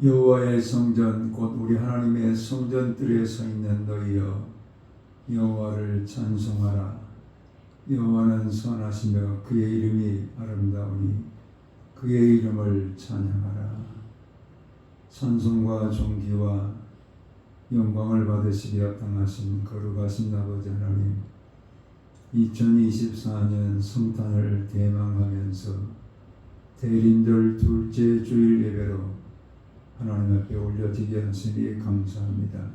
여호와의 성전 곧 우리 하나님의 성전뜰에 서 있는 너희여, 여호와를 찬송하라. 여호와는 선하시며 그의 이름이 아름다우니 그의 이름을 찬양하라. 찬송과 존귀와 영광을 받으시기 합당하신 거룩하신 아버지 하나님, 2024년 성탄을 대망하면서 대림절 둘째 주일 예배로 하나님 앞에 올려지게 하시니 감사합니다.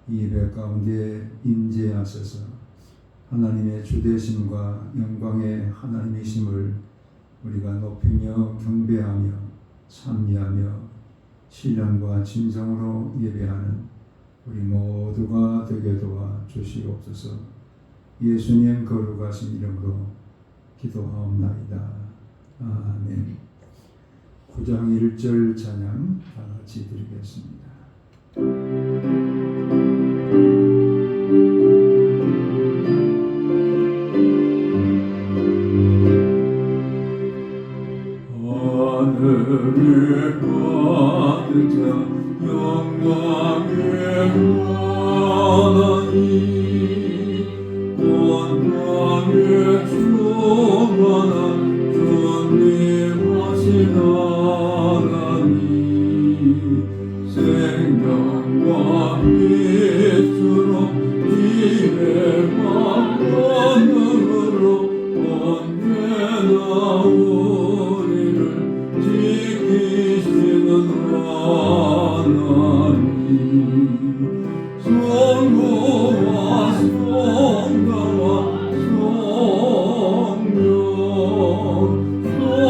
이 예배 가운데 임재하셔서 하나님의 주되심과 영광의 하나님이심을 우리가 높이며 경배하며 찬미하며 신령과 진정으로 예배하는 우리 모두가 되게 도와 주시옵소서. 예수님 거룩하신 이름으로 기도하옵나이다. 아멘. 9장 1절 찬양 다 같이 드리겠습니다. 하늘에 가득 찬 영광의 하나님, 온 땅에 충만한 존귀하신 하나님, 생명과 빛으로 지혜와 권능으로 언제나 우리를 지키시는 하나님, 성부와 성자와 성령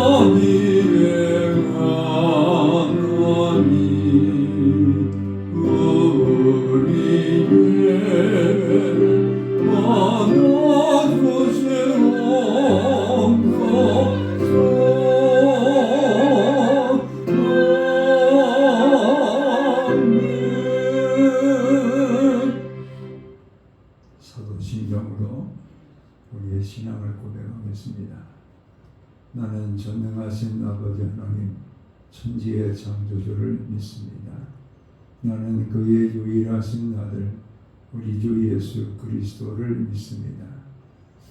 성일의 하나님, 우리 예배를 사도신경으로 우리의 신앙을 고백하겠습니다. 나는 전능하신 아버지 하나님, 천지의 창조주를 믿습니다. 나는 그의 유일하신 아들 우리 주 예수 그리스도를 믿습니다.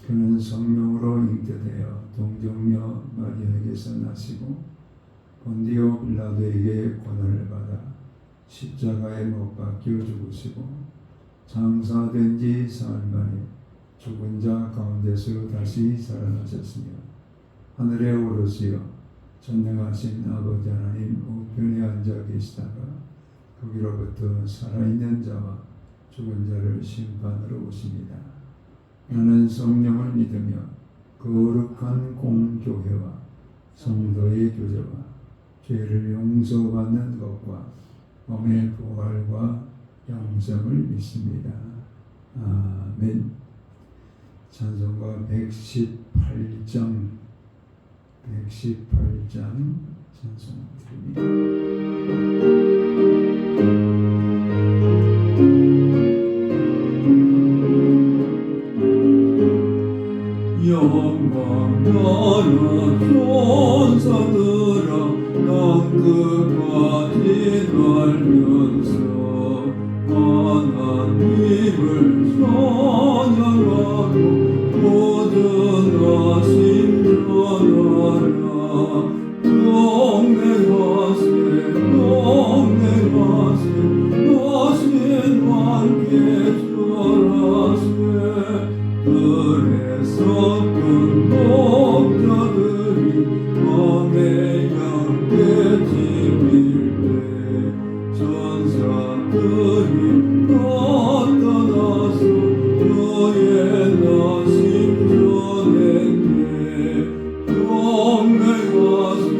그는 성령으로 잉태되어 동정녀 마리아에게서 나시고 본디오 빌라도에게 고난을 받아 십자가에 못 박혀 죽으시고 장사된 지 사흘 만에 죽은 자 가운데서 다시 살아나셨으며 하늘에 오르시어 전능하신 아버지 하나님 우편에 앉아 계시다가 거기로부터 살아있는 자와 죽은 자를 심판하러 오십니다. 나는 성령을 믿으며 거룩한 공교회와 성도의 교제와 죄를 용서받는 것과 몸의 부활과 영생을 믿습니다. 아멘. 찬송가 118장 찬송드립니다. 영광 나라 천사들아 난 끝까지 날면서 하나님을 찬양하고 모든 하심 전하라. 동행하세 하신 왕께 절하세. 그래서 큰 목자들이 밤에 양떼 지킬 때 천사들이 나타나서 너의 나심 전했네. 동행하세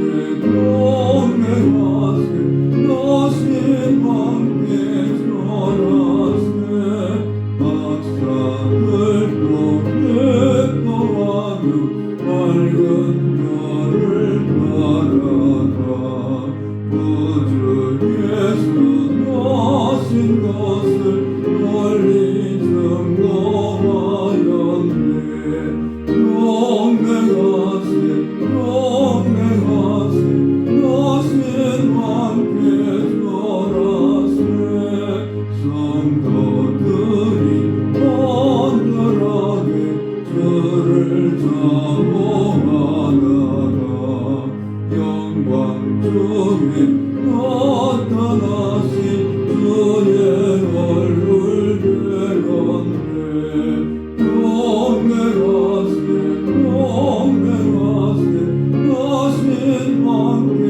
중에 나타나신 주의 얼굴 괴롭네 경배하세 경배하세 다신 함께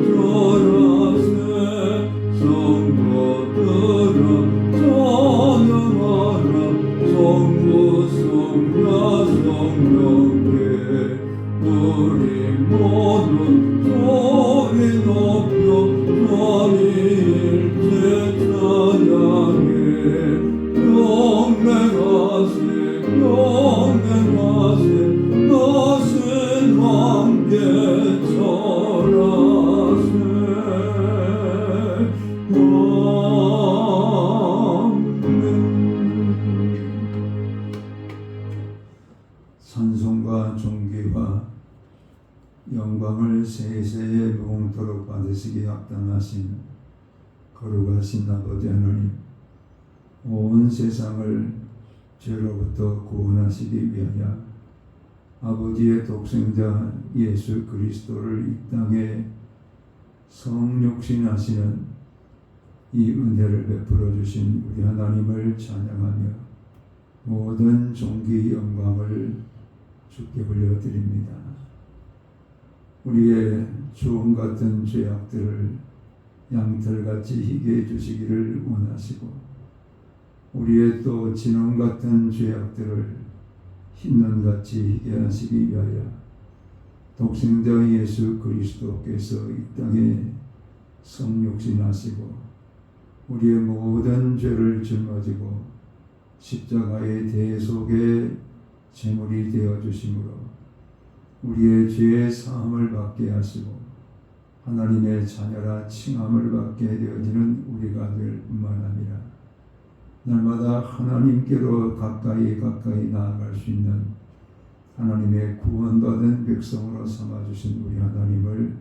절하세 성도들아 찬양하라 성부 성자 성령께 우리 모두 소리 높여 삼위일체 찬양해 경배하세 경배하세 다신 함께 절하세 아멘. 찬송과 존귀와 영광을 세세에 무궁토록 받으시기에 합당하신 거룩하신 아버지 하나님, 온 세상을 죄로부터 구원하시기 위하여 아버지의 독생자 예수 그리스도를 이 땅에 성육신하시는 이 은혜를 베풀어 주신 우리 하나님을 찬양하며 모든 존귀 영광을 주께 올려드립니다. 우리의 주홍 같은 죄악들을 양털같이 희게 해주시기를 원하시고, 우리의 또 진홍 같은 죄악들을 흰눈같이 희게 하시기 위하여 독생자 예수 그리스도께서 이 땅에 성육신하시고 우리의 모든 죄를 짊어지고 십자가의 대속의 제물이 되어 주심으로 우리의 죄의 사함을 받게 하시고 하나님의 자녀라 칭함을 받게 되어지는 우리가 될 뿐만 아니라 날마다 하나님께로 가까이 나아갈 수 있는 하나님의 구원받은 백성으로 삼아주신 우리 하나님을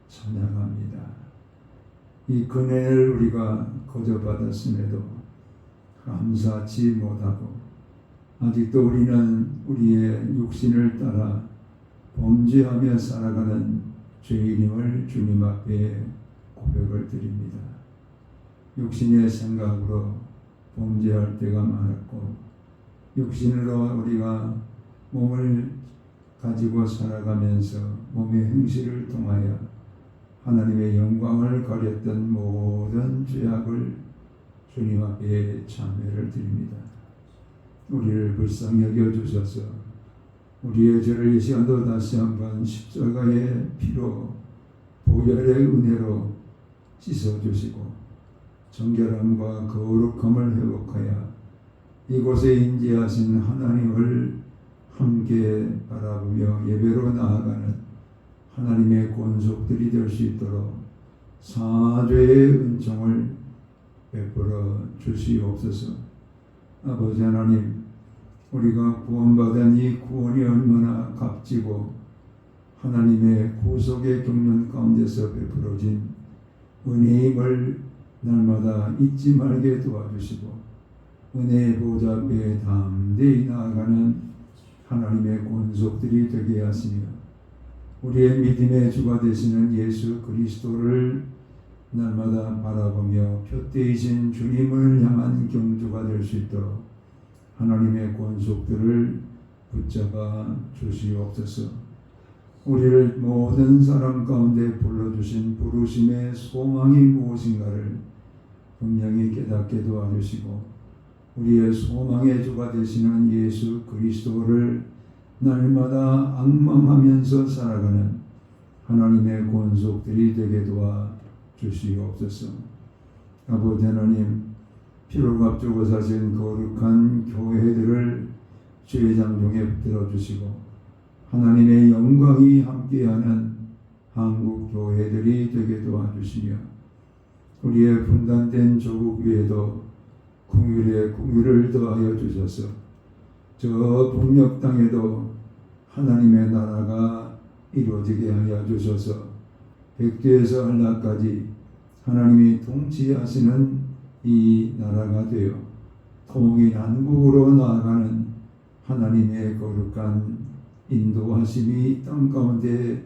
찬양합니다. 이 은혜를 우리가 거저 받았음에도 감사치 못하고 아직도 우리는 우리의 육신을 따라 범죄하며 살아가는 죄인임을 주님 앞에 고백을 드립니다. 육신의 생각으로 범죄할 때가 많았고 육신으로 우리가 몸을 가지고 살아가면서 몸의 행실을 통하여 하나님의 영광을 가렸던 모든 죄악을 주님 앞에 참회를 드립니다. 우리를 불쌍히 여겨주셔서 우리의 죄를 이 시간도 다시 한번 십자가의 피로 보혈의 은혜로 씻어주시고 정결함과 거룩함을 회복하여 이곳에 인지하신 하나님을 함께 바라보며 예배로 나아가는 하나님의 권속들이 될 수 있도록 사죄의 은총을 베풀어 주시옵소서. 아버지 하나님, 우리가 구원받은 이 구원이 얼마나 값지고 하나님의 구속의 경륜 가운데서 베풀어진 은혜임을 날마다 잊지 말게 도와주시고 은혜의 보좌 앞에 담대히 나아가는 하나님의 권속들이 되게 하시며 우리의 믿음의 주가 되시는 예수 그리스도를 날마다 바라보며 표대이신 주님을 향한 경주가 될 수 있도록 하나님의 권속들을 붙잡아 주시옵소서. 우리를 모든 사람 가운데 불러주신 부르심의 소망이 무엇인가를 분명히 깨닫게 도와주시고 우리의 소망의 주가 되시는 예수 그리스도를 날마다 앙망하면서 살아가는 하나님의 권속들이 되게 도와주시옵소서. 아버지 하나님, 피로 값주고 사신 거룩한 교회들을 주의 장중에 붙들어 주시고 하나님의 영광이 함께하는 한국 교회들이 되게 도와주시며 우리의 분단된 조국 위에도 긍휼에 긍휼을 더하여 주셔서 저 북녘 땅에도 하나님의 나라가 이루어지게 하여 주셔서 백두에서 한라까지 하나님이 통치하시는 이 나라가 되어 통일한국으로 나아가는 하나님의 거룩한 인도하심이 땅 가운데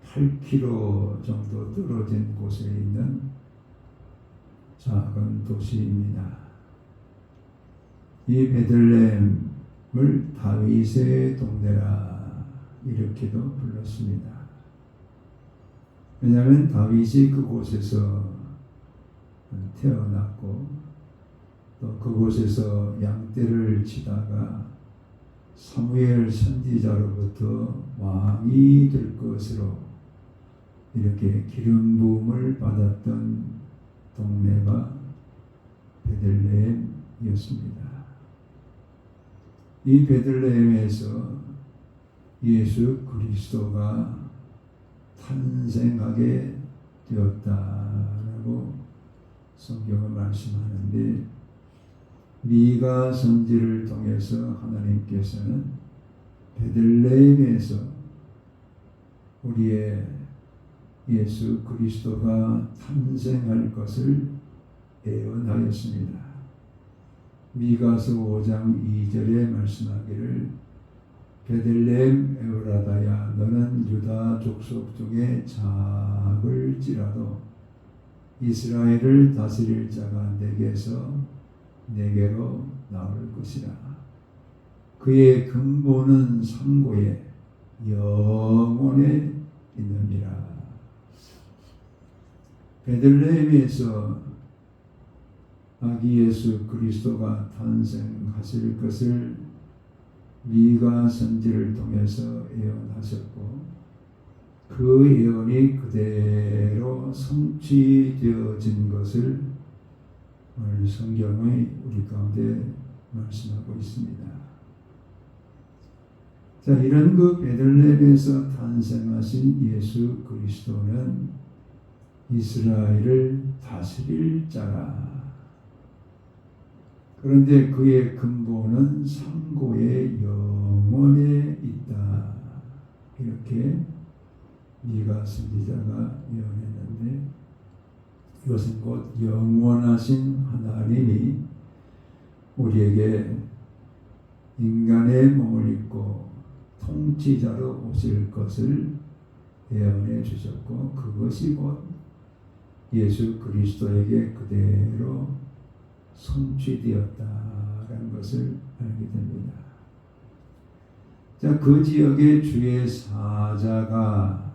8km 정도 떨어진 곳에 있는 작은 도시입니다. 이 베들레헴을 다윗의 동네라 이렇게도 불렀습니다. 왜냐하면 다윗이 그곳에서 태어났고 또 그곳에서 양떼를 치다가 사무엘 선지자로부터 왕이 될 것으로 이렇게 기름 부음을 받았던 동네가 베들레헴이었습니다. 이 베들레헴에서 예수 그리스도가 탄생하게 되었다라고 성경은 말씀하는데, 미가 선지를 통해서 하나님께서는 베들레헴에서 우리의 예수 그리스도가 탄생할 것을 예언하였습니다. 미가서 5장 2절에 말씀하기를 베들레헴 에브라다야 너는 유다 족속 중에 작을지라도 이스라엘을 다스릴 자가 내게서 내게로 나올 것이라. 그의 근본은 상고에 영원에 있느니라. 베들레헴에서 아기 예수 그리스도가 탄생하실 것을 미가 선지를 통해서 예언하셨고, 그 예언이 그대로 성취되어진 것을 오늘 성경의 우리 가운데 말씀하고 있습니다. 자, 이런 그 베들레헴에서 탄생하신 예수 그리스도는 이스라엘을 다스릴 자라. 그런데 그의 근본은 상고의 영원에 있다. 이렇게 미가 선지자가 예언했는데, 이것은 곧 영원하신 하나님이 우리에게 인간의 몸을 입고 통치자로 오실 것을 예언해 주셨고, 그것이 곧 예수 그리스도에게 그대로 성취되었다라는 것을 알게 됩니다. 자, 그 지역의 주의 사자가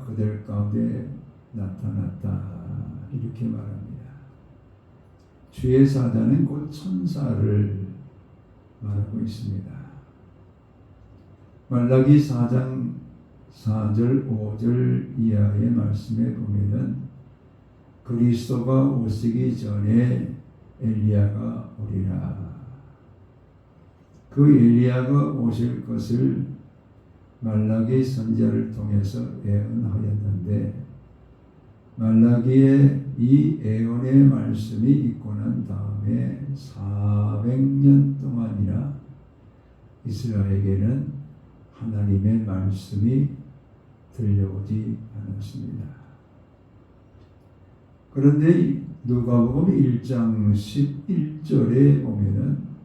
그들 가운데 나타났다 이렇게 말합니다. 주의 사자는 곧 천사를 말하고 있습니다. 말라기 4장 4절 5절 이하의 말씀에 보면은 그리스도가 오시기 전에 엘리야가 오리라. 그 엘리야가 오실 것을 말라기 선지자를 통해서 예언하였는데, 말라기의 이 예언의 말씀이 있고 난 다음에 400년 동안이나 이스라엘에게는 하나님의 말씀이 들려오지 않았습니다. 그런데 누가복음 1장 11절에 보면은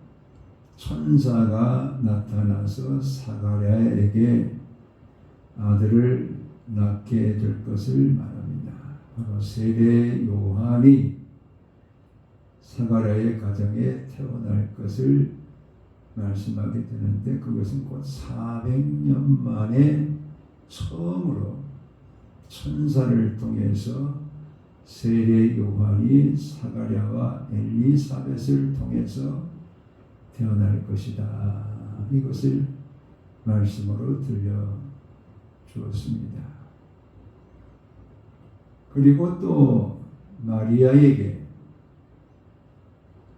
천사가 나타나서 사가랴에게 아들을 낳게 될 것을 말합니다. 바로 세례 요한이 사가랴의 가정에 태어날 것을 말씀하게 되는데, 그것은 곧 400년 만에 처음으로 천사를 통해서 세례 요한이 사가랴와 엘리사벳을 통해서 태어날 것이다. 이것을 말씀으로 들려 주었습니다. 그리고 또 마리아에게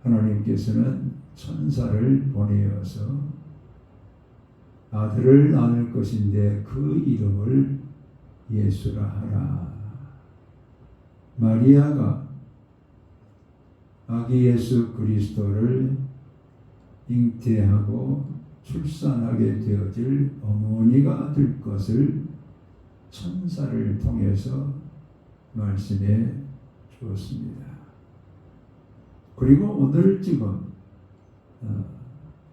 하나님께서는 천사를 보내어서 아들을 낳을 것인데 그 이름을 예수라 하라. 마리아가 아기 예수 그리스도를 잉태하고 출산하게 되어질 어머니가 될 것을 천사를 통해서 말씀해 주었습니다. 그리고 오늘 지금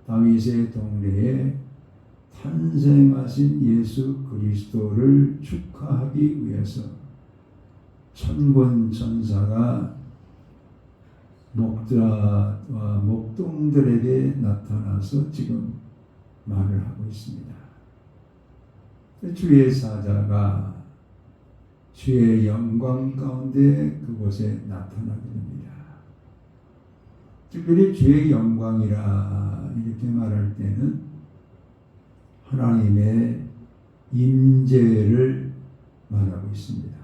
다윗의 동네에 탄생하신 예수 그리스도를 축하하기 위해서 천군 천사가 목자와 목동들에게 나타나서 지금 말을 하고 있습니다. 주의 사자가 주의 영광 가운데 그곳에 나타나게 됩니다. 특별히 주의 영광이라 이렇게 말할 때는 하나님의 임재를 말하고 있습니다.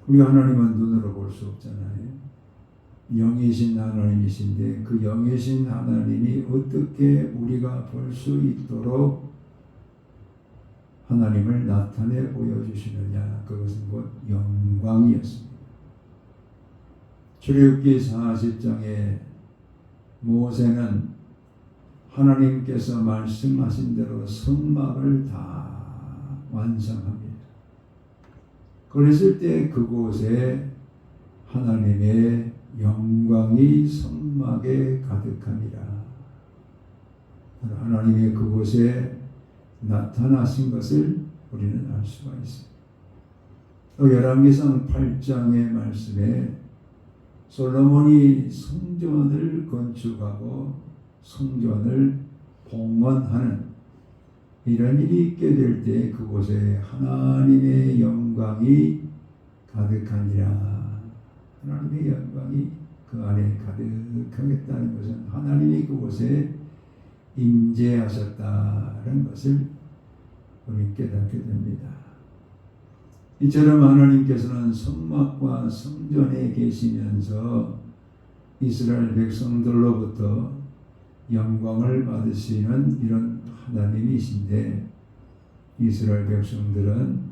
우리 하나님은 눈으로 볼 수 없잖아요. 영이신 하나님이신데 그 영이신 하나님이 어떻게 우리가 볼 수 있도록 하나님을 나타내 보여주시느냐, 그것은 곧 영광이었습니다. 출애굽기 40장에 모세는 하나님께서 말씀하신 대로 성막을 다 완성합니다. 그랬을 때 그곳에 하나님의 영광이 성막에 가득합니다. 하나님의 그곳에 나타나신 것을 우리는 알 수가 있습니다. 또 열왕기상 8장의 말씀에 솔로몬이 성전을 건축하고 성전을 봉헌하는 이런 일이 있게 될 때 그곳에 하나님의 영광이 가득하니라. 하나님의 영광이 그 안에 가득하겠다는 것은 하나님이 그곳에 임재하셨다는 것을 우리 깨닫게 됩니다. 이처럼 하나님께서는 성막과 성전에 계시면서 이스라엘 백성들로부터 영광을 받으시는 이런 하나님이신데 이스라엘 백성들은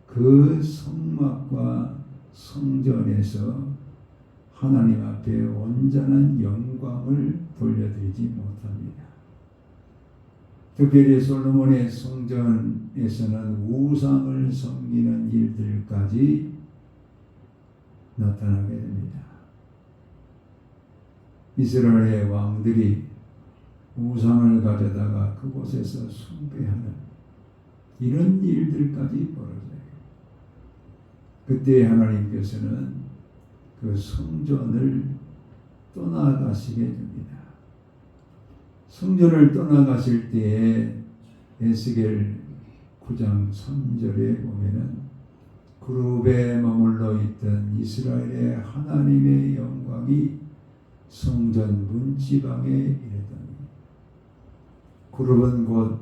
그 성막과 성전에서 하나님 앞에 온전한 영광을 돌려드리지 못합니다. 특별히 솔로몬의 성전에서는 우상을 섬기는 일들까지 나타나게 됩니다. 이스라엘의 왕들이 우상을 가져다가 그곳에서 숭배하는 이런 일들까지 벌어져요. 그때 하나님께서는 그 성전을 떠나가시게 됩니다. 성전을 떠나가실 때에 에스겔 9장 3절에 보면은 그룹에 머물러 있던 이스라엘의 하나님의 영광이 성전 문지방에 이르더니 그룹은 곧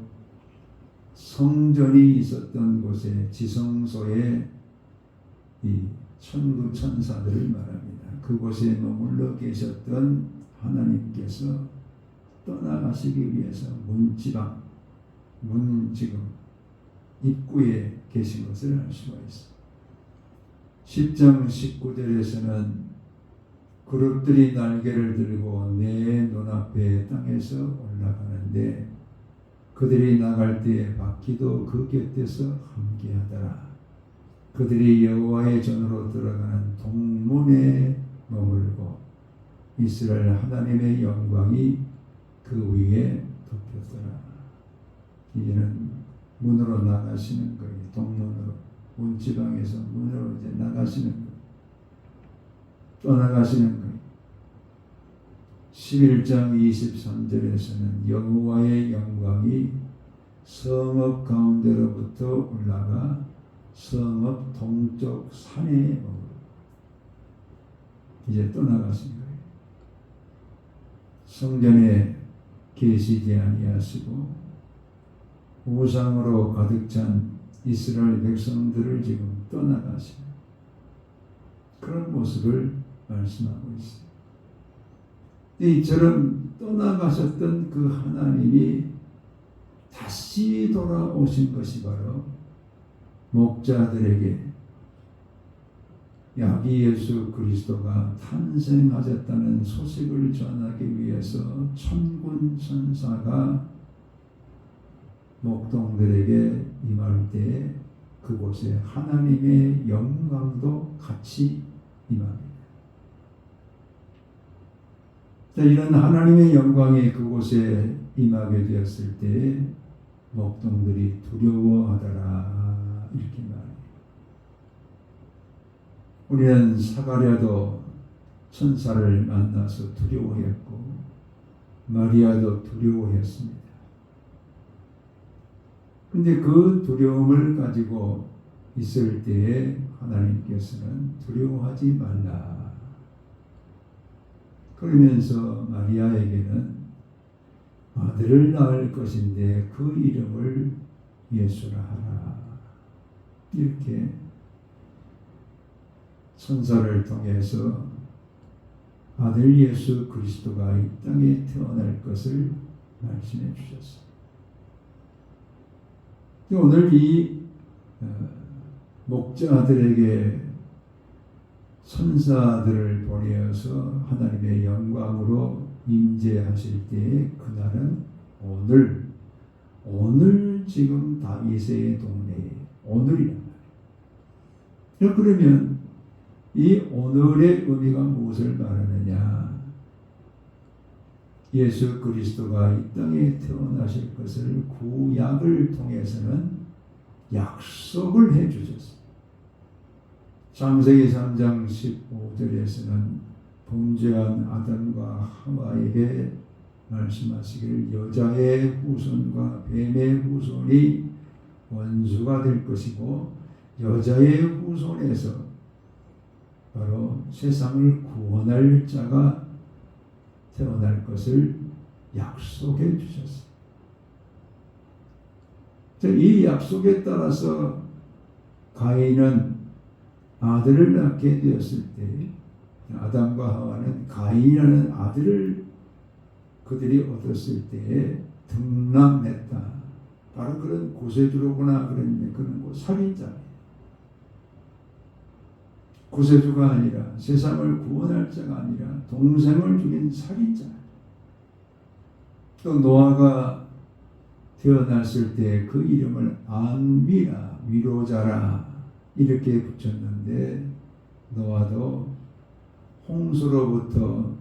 성전이 있었던 곳에 지성소에 이 천구 천사들을 말합니다. 그곳에 머물러 계셨던 하나님께서 떠나가시기 위해서 문지방, 지금 입구에 계신 것을 알 수가 있습니다. 10장 19절에서는 그룹들이 날개를 들고 내 눈앞에 땅에서 올라가는데 그들이 나갈 때에 바퀴도 그 곁에서 함께하더라. 그들이 여호와의 전으로 들어가는 동문에 머물고 이스라엘 하나님의 영광이 그 위에 덮였더라. 이제는 문으로 나가시는 거예요. 동문으로 문지방에서 문으로 이제 나가시는 거예요. 떠나가시는 거예요. 11장 23절에서는 여호와의 영광이 성읍 가운데로부터 올라가 성읍 동쪽 산에 머물고 이제 떠나가신 거예요. 성전에 계시지 아니하시고 우상으로 가득 찬 이스라엘 백성들을 지금 떠나가시는 그런 모습을 말씀하고 있습니다. 이처럼 떠나가셨던 그 하나님이 다시 돌아오신 것이 바로 목자들에게 아기 예수 그리스도가 탄생하셨다는 소식을 전하기 위해서 천군 천사가 목동들에게 임할 때에 그곳에 하나님의 영광도 같이 임합니다. 자, 이런 하나님의 영광이 그곳에 임하게 되었을 때 목동들이 두려워하더라 이렇게 말해요. 우리는 사가랴도 천사를 만나서 두려워했고 마리아도 두려워했습니다. 근데 그 두려움을 가지고 있을 때에 하나님께서는 두려워하지 말라. 그러면서 마리아에게는 아들을 낳을 것인데 그 이름을 예수라 하라. 이렇게 천사를 통해서 아들 예수 그리스도가 이 땅에 태어날 것을 말씀해 주셨습니다. 오늘 이 목자들에게 천사들을 보내어서 하나님의 영광으로 임재하실 때의 그날은 오늘 지금 다윗의 동네에 오늘이란 말이에요. 그러면 이 오늘의 의미가 무엇을 말하느냐? 예수 그리스도가 이 땅에 태어나실 것을 구약을 통해서는 약속을 해주셨습니다. 창세기 3장 15절에서는 범죄한 아담과 하와에게 말씀하시기를 여자의 후손과 뱀의 후손이 원수가 될 것이고 여자의 후손에서 바로 세상을 구원할 자가 태어날 것을 약속해 주셨습니다. 이 약속에 따라서 가인은 아들을 낳게 되었을 때 아담과 하와는 가인이라는 아들을 그들이 얻었을 때에 등남했다. 바로 그런 구세주로구나 그랬는데 그는 살인자예요. 구세주가 아니라 세상을 구원할 자가 아니라 동생을 죽인 살인자. 또 노아가 태어났을 때 그 이름을 안미라 위로자라 이렇게 붙였는데 노아도 홍수로부터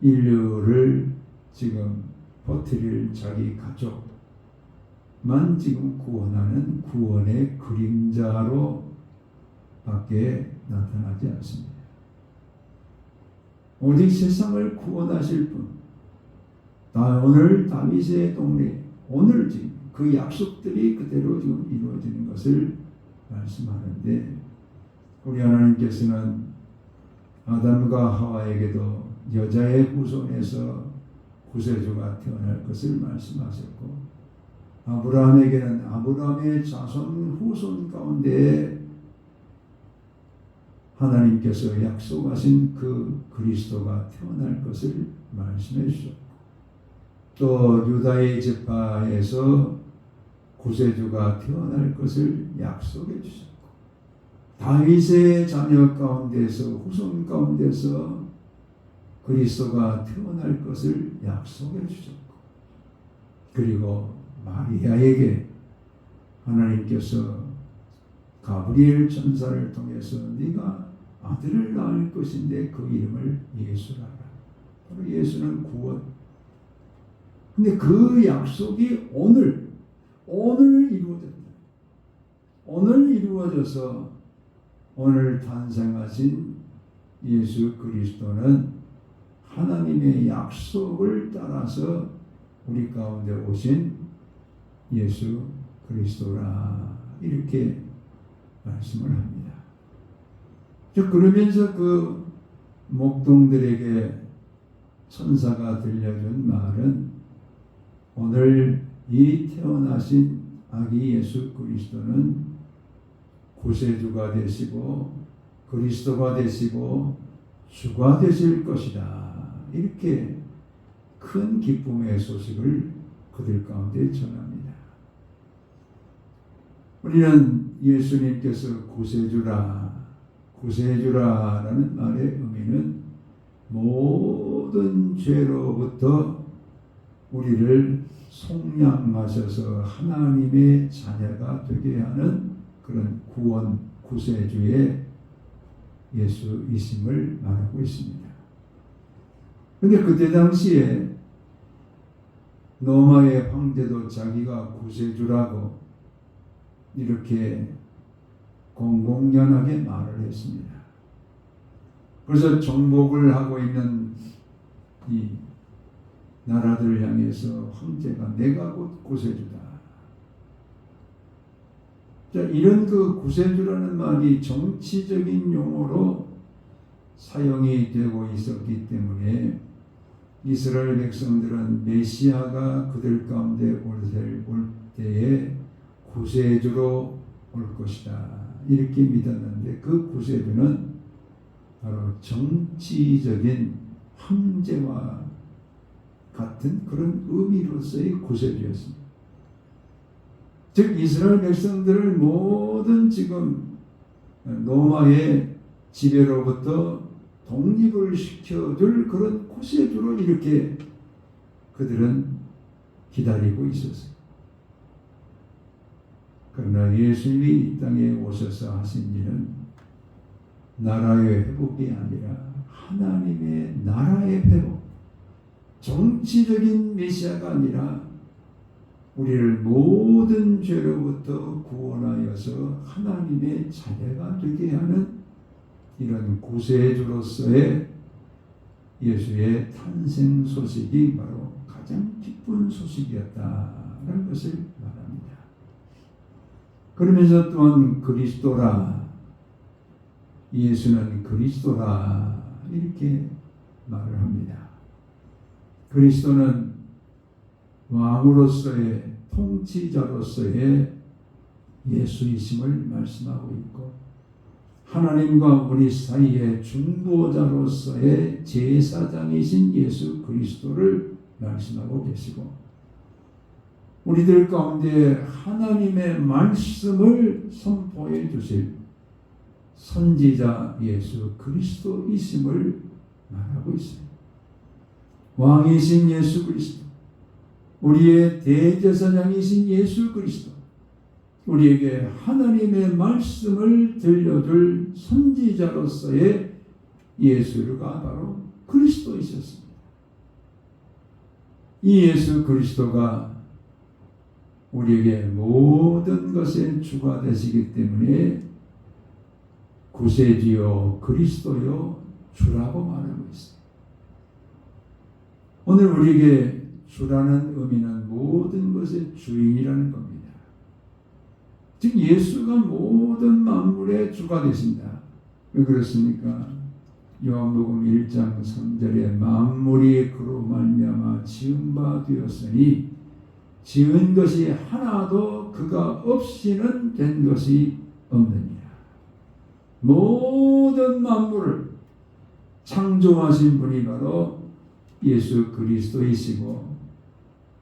인류를 지금 버티릴 자기 가족만 지금 구원하는 구원의 그림자로 밖에 나타나지 않습니다. 오직 세상을 구원하실 분, 오늘 다윗의 동네, 오늘 지금 그 약속들이 그대로 지금 이루어지는 것을 말씀하는데 우리 하나님께서는 아담과 하와에게도 여자의 후손에서 구세주가 태어날 것을 말씀하셨고 아브라함에게는 아브라함의 자손 후손 가운데 하나님께서 약속하신 그 그리스도가 태어날 것을 말씀해 주셨고 또 유다의 지파에서 구세주가 태어날 것을 약속해 주셨고 다윗의 자녀 가운데서 후손 가운데서 그리스도가 태어날 것을 약속해 주셨고 그리고 마리아에게 하나님께서 가브리엘 천사를 통해서 네가 아들을 낳을 것인데 그 이름을 예수라 하라. 바로 예수는 구원. 근데 그 약속이 오늘 이루어졌다. 오늘 이루어져서 오늘 탄생하신 예수 그리스도는 하나님의 약속을 따라서 우리 가운데 오신 예수 그리스도라 이렇게 말씀을 합니다. 그러면서 그 목동들에게 천사가 들려준 말은 오늘 이 태어나신 아기 예수 그리스도는 구세주가 되시고 그리스도가 되시고 주가 되실 것이다. 이렇게 큰 기쁨의 소식을 그들 가운데 전합니다. 우리는 예수님께서 구세주라라는 말의 의미는 모든 죄로부터 우리를 속량하셔서 하나님의 자녀가 되게 하는 그런 구원, 구세주의 예수이심을 말하고 있습니다. 그런데 그때 당시에 로마의 황제도 자기가 구세주라고 이렇게 공공연하게 말을 했습니다. 그래서 정복을 하고 있는 이 나라들을 향해서 황제가 내가 곧 구세주다. 자, 이런 그 구세주라는 말이 정치적인 용어로 사용이 되고 있었기 때문에 이스라엘 백성들은 메시아가 그들 가운데 올 때에 구세주로 올 것이다 이렇게 믿었는데, 그 구세주는 바로 정치적인 황제와 같은 그런 의미로서의 구세주였습니다. 즉 이스라엘 백성들을 모든 지금 로마의 지배로부터 독립을 시켜줄 그런 구세주로 이렇게 그들은 기다리고 있었어요. 그러나 예수님이 이 땅에 오셔서 하신 일은 나라의 회복이 아니라 하나님의 나라의 회복, 정치적인 메시아가 아니라 우리를 모든 죄로부터 구원하여서 하나님의 자녀가 되게 하는 이런 구세주로서의 예수의 탄생 소식이 바로 가장 기쁜 소식이었다는 것을 말합니다. 그러면서 또한 그리스도라, 예수는 그리스도라 이렇게 말을 합니다. 그리스도는 왕으로서의 통치자로서의 예수이심을 말씀하고 있고, 하나님과 우리 사이의 중보자로서의 제사장이신 예수 그리스도를 말씀하고 계시고, 우리들 가운데 하나님의 말씀을 선포해 주실 선지자 예수 그리스도이심을 말하고 있습니다. 왕이신 예수 그리스도, 우리의 대제사장이신 예수 그리스도, 우리에게 하나님의 말씀을 들려줄 선지자로서의 예수가 바로 그리스도이셨습니다. 이 예수 그리스도가 우리에게 모든 것의 주가 되시기 때문에 구세주요 그리스도요 주라고 말하고 있습니다. 오늘 우리에게 주라는 의미는 모든 것의 주인이라는 겁니다. 즉 예수가 모든 만물의 주가 되신다. 왜 그렇습니까? 요한복음 1장 3절에 만물이 그로 말미암아 지은 바 되었으니 지은 것이 하나도 그가 없이는 된 것이 없느니라. 모든 만물을 창조하신 분이 바로 예수 그리스도이시고,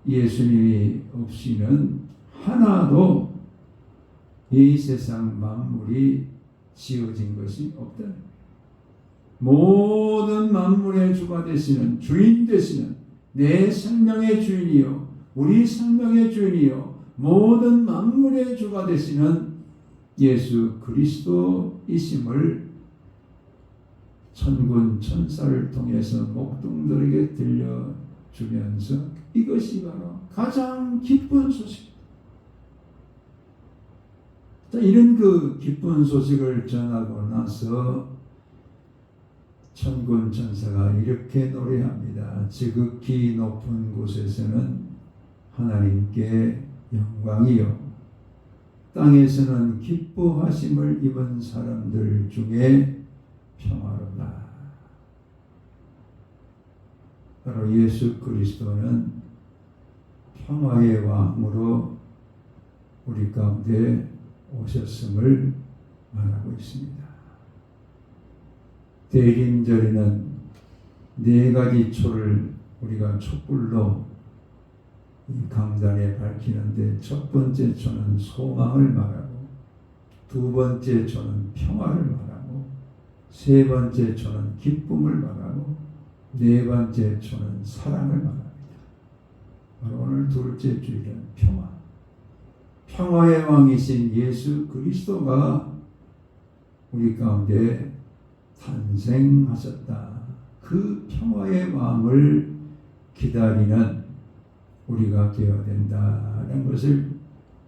예수님이 없이는 하나도 이 세상 만물이 지어진 것이 없다는 거예요. 모든 만물의 주가 되시는, 주인 되시는, 내 생명의 주인이요 우리 생명의 주인이요 모든 만물의 주가 되시는 예수 그리스도이심을 천군 천사를 통해서 목동들에게 들려주면서 이것이 바로 가장 기쁜 소식입니다. 자, 이런 그 기쁜 소식을 전하고 나서 천군 천사가 이렇게 노래합니다. 지극히 높은 곳에서는 하나님께 영광이요 땅에서는 기뻐하심을 입은 사람들 중에 평화로다. 바로 예수 그리스도는 평화의 왕으로 우리 가운데 오셨음을 말하고 있습니다. 대림절에는 네 가지 초를 우리가 촛불로 이 강단에 밝히는데, 첫 번째 초는 소망을 말하고, 두 번째 초는 평화를 말하고, 세 번째 초는 기쁨을 말하고, 네 번째 초는 사랑을 말합니다. 바로 오늘 둘째 주일은 평화. 평화의 왕이신 예수 그리스도가 우리 가운데 탄생하셨다. 그 평화의 왕을 기다리는 우리가 되어야 된다는 것을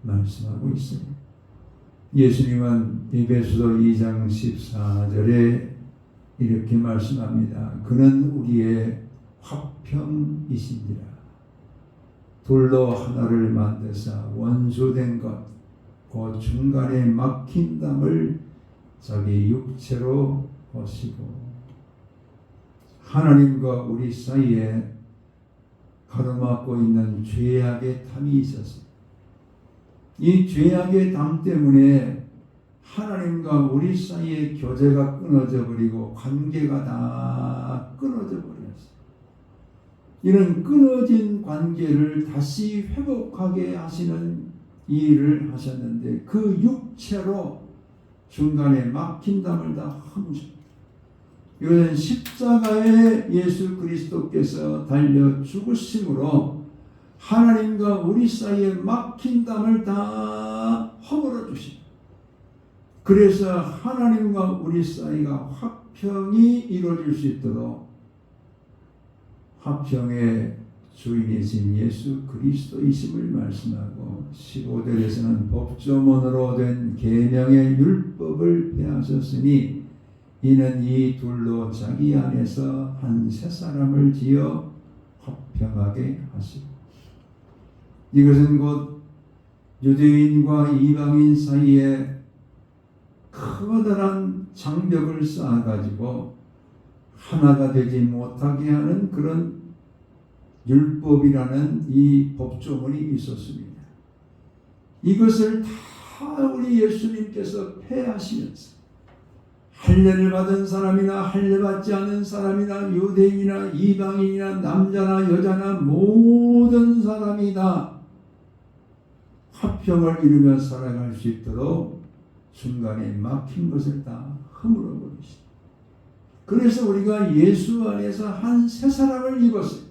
말씀하고 있습니다. 예수님은 에베소서 2장 14절에 이렇게 말씀합니다. 그는 우리의 화평이시니라. 돌로 하나를 만드사 원수된 것, 그 중간에 막힌 담을 자기 육체로 오시고, 하나님과 우리 사이에 가로막고 있는 죄악의 담이 있었습니다. 이 죄악의 담 때문에 하나님과 우리 사이의 교제가 끊어져 버리고 관계가 다 끊어져 버렸어요. 이런 끊어진 관계를 다시 회복하게 하시는 일을 하셨는데, 그 육체로 중간에 막힌 담을 다 헐으셨습니다. 이것은 십자가에 예수 그리스도께서 달려 죽으심으로 하나님과 우리 사이에 막힌 담을 다 허물어 주십니다. 그래서 하나님과 우리 사이가 화평이 이루어질 수 있도록 화평의 주인이신 예수 그리스도이심을 말씀하고, 15절에서는 법조문으로 된 계명의 율법을 폐하셨으니 이는 이 둘로 자기 안에서 한 새 사람을 지어 화평하게 하시고, 이것은 곧 유대인과 이방인 사이에 커다란 장벽을 쌓아가지고 하나가 되지 못하게 하는 그런 율법이라는 이 법조문이 있었습니다. 이것을 다 우리 예수님께서 폐하시면서 할례를 받은 사람이나 할례 받지 않은 사람이나 유대인이나 이방인이나 남자나 여자나 모든 사람이 다 화평을 이루며 살아갈 수 있도록 중간에 막힌 것을 다 허물어 버리시다. 그래서 우리가 예수 안에서 한 새 사람을 입었어요.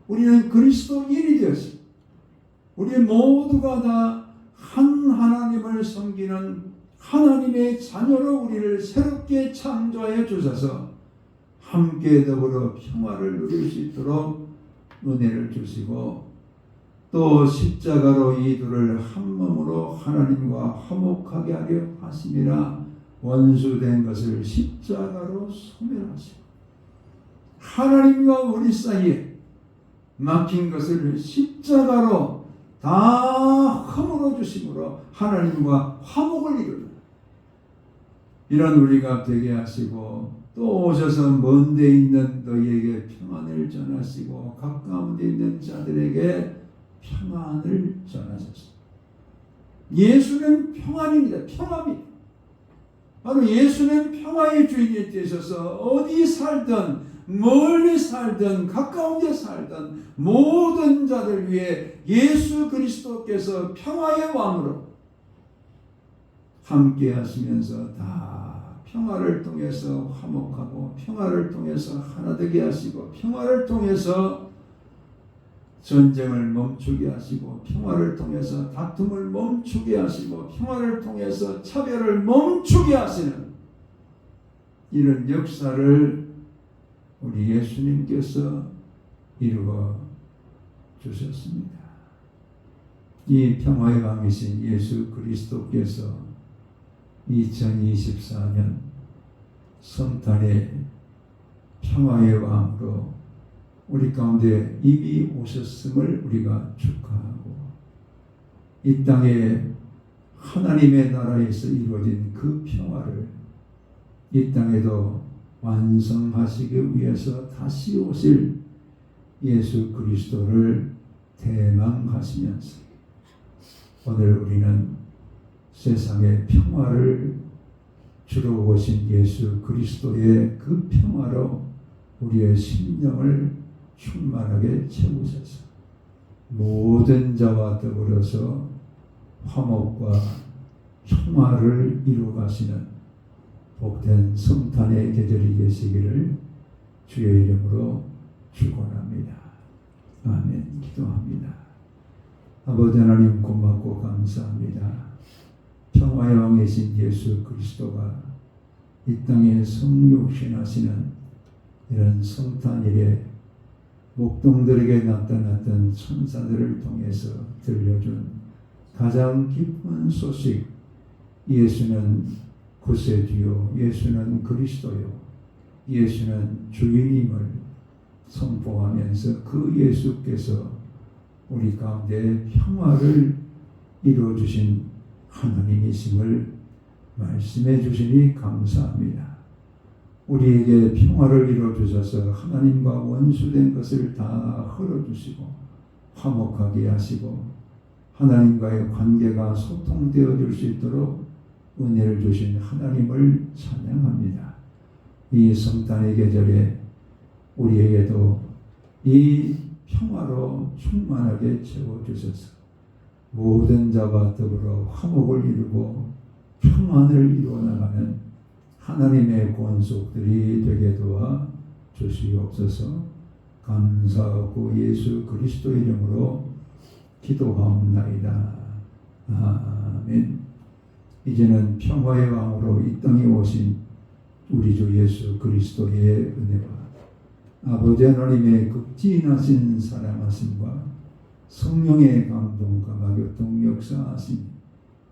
우리는 그리스도인이 되었어요. 우리 모두가 다 한 하나님을 섬기는 하나님의 자녀로 우리를 새롭게 창조하여 주셔서 함께 더불어 평화를 누릴 수 있도록 은혜를 주시고, 또 십자가로 이 둘을 한 몸으로 하나님과 화목하게 하려 하심이라 원수된 것을 십자가로 소멸하시고, 하나님과 우리 사이에 막힌 것을 십자가로 다 허물어 주심으로 하나님과 화목을 이루는 이런 우리가 되게 하시고, 또 오셔서 먼 데 있는 너희에게 평안을 전하시고 가까운 데 있는 자들에게 평안을 전하셨습니다. 예수는 평안입니다. 평화입니다. 바로 예수는 평화의 주인이 되셔서 어디 살든 멀리 살든 가까운 데 살든 모든 자들 위해 예수 그리스도께서 평화의 왕으로 함께 하시면서 다 평화를 통해서 화목하고, 평화를 통해서 하나 되게 하시고, 평화를 통해서 전쟁을 멈추게 하시고, 평화를 통해서 다툼을 멈추게 하시고, 평화를 통해서 차별을 멈추게 하시는 이런 역사를 우리 예수님께서 이루어 주셨습니다. 이 평화의 왕이신 예수 그리스도께서 2024년 성탄의 평화의 왕으로 우리 가운데 이미 오셨음을 우리가 축하하고, 이 땅에 하나님의 나라에서 이루어진 그 평화를 이 땅에도 완성하시기 위해서 다시 오실 예수 그리스도를 대망하시면서 오늘 우리는 세상의 평화를 주러 오신 예수 그리스도의 그 평화로 우리의 심령을 충만하게 채우셔서 모든 자와 더불어서 화목과 평화를 이루어가시는 복된 성탄의 계절이 되시기를 주의 이름으로 축원합니다. 아멘. 기도합니다. 아버지 하나님, 고맙고 감사합니다. 평화의 왕이신 예수 그리스도가 이 땅에 성육신하시는 이런 성탄일에 목동들에게 나타났던 천사들을 통해서 들려준 가장 기쁜 소식, 예수는 구세주요, 예수는 그리스도요, 예수는 주인임을 선포하면서 그 예수께서 우리 가운데 평화를 이루어주신 하나님이심을 말씀해 주시니 감사합니다. 우리에게 평화를 이루어주셔서 하나님과 원수된 것을 다 헐어주시고 화목하게 하시고 하나님과의 관계가 소통되어 줄 수 있도록 은혜를 주신 하나님을 찬양합니다. 이 성탄의 계절에 우리에게도 이 평화로 충만하게 채워주셔서 모든 자와 더불어 화목을 이루고 평안을 이루어나가는 하나님의 권속들이 되게 도와 주시옵소서. 감사하고 예수 그리스도 이름으로 기도하옵나이다. 아멘. 이제는 평화의 왕으로 이 땅에 오신 우리 주 예수 그리스도의 은혜와 아버지 하나님의 극진하신 사랑하심과 성령의 감동과 교통 역사하심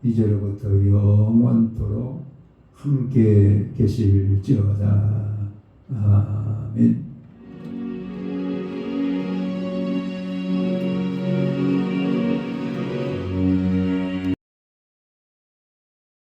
이제로부터 영원토록 함께 계실지어다. 아멘.